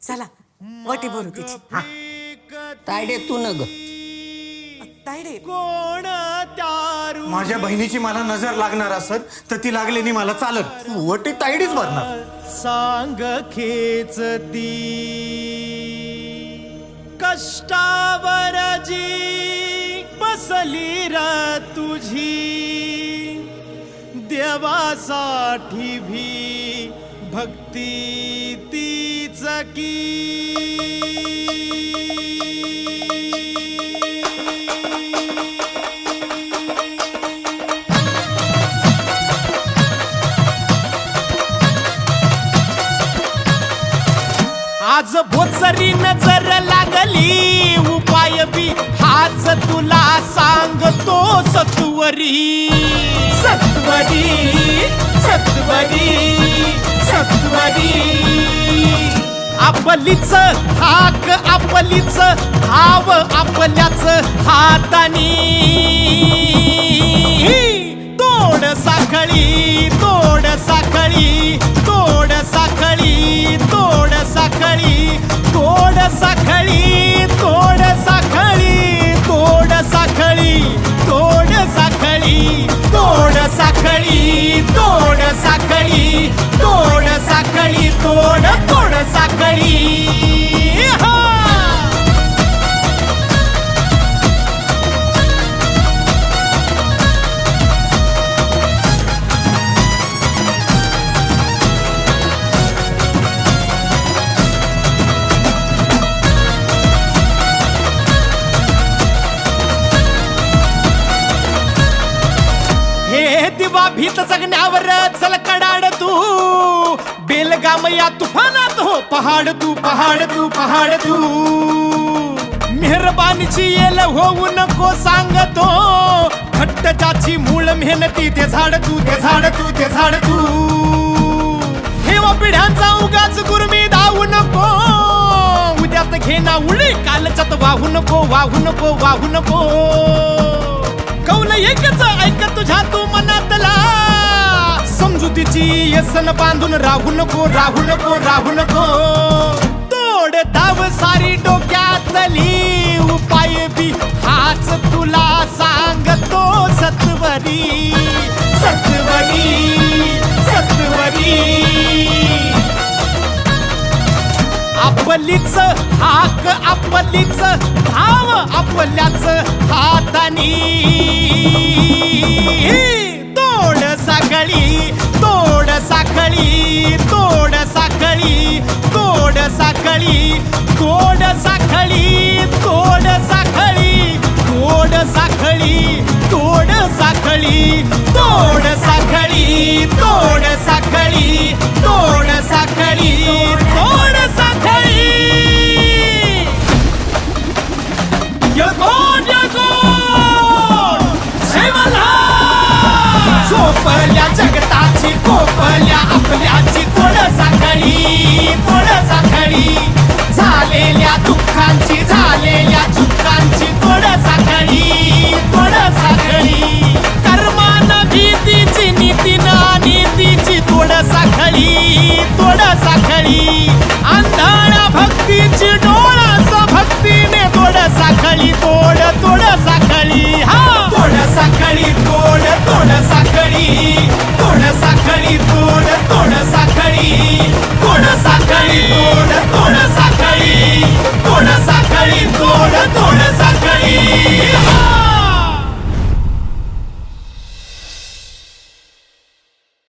चला वटी भरू तिची. हा तायडे तू न ग तायडे माझ्या बहिणीची मला नजर लागणार असत तर ती लागलेली मला चालत. वटी तायडीच भरणार. सांग खेचती कष्टावर जी बसली र तुझी देवासाठी भी भक्ती तीच की. आज भोसरी नजर लागली उपाय बी हाच तुला सांगतो सत्वरी सत्वरी सत्वरी सत्वरी. आपलीच हाक आपलीच हाव आपल्याच हातानी तोड साखळी तोड साखळी तोड साखळी तोड साखळी तोड साखळी तोड साखळी तोड साखळी तोड साखळी तोड साखळी तोड साखळी तोड साखळी तोड तोड साखळी. दिवा भीत जगण्यावर चल कडाड तू बेलगाम या तुफानात हो पहाड तू पहाड तू पहाड तू. मेहरबानीची येल होऊ नको सांगतो घट्ट ज्याची मूळ मेहनती ते झाड तू ते झाड तू ते झाड तू. ठेवा पिढ्यांचा उगाच गुरमी धावू नको उद्यात घेना उडी कालच्यात वाहू नको वाहू नको वाहू नको. कौल एकच ऐक तुझ्या तू मनातला समजुतीची व्यसन बांधून राहू नको राहू नको राहू नको. तोड धाव सारी डोक्यातली उपाय बी हाच तुला सांगतो सत्वरी सत्वरी सत्वरी. आपलीच हाक आपलीच धाव आपल्याच हातानी तोड साखळी तोड साखळी तोड साखळी तोड साखळी तोड साखळी तोड साखळी तोड साखळी तोड साखळी तोड साखळी तोड साखळी तोड साखळी तोड साखळी. यगोड यगोड चोपल्या जगताची कोपल्या आपल्याची तोड साखळी तोड साखळी. झालेल्या दुःखांची झालेल्या चुकांची तोड साखळी तोड साखळी. कर्मानं भीतीची नीतीनं नीतीची तोड साखळी तोड साखळी. आंधळ्या भक्तीची डोळस भक्तीने तोड साखळी तोड तोड साखळी.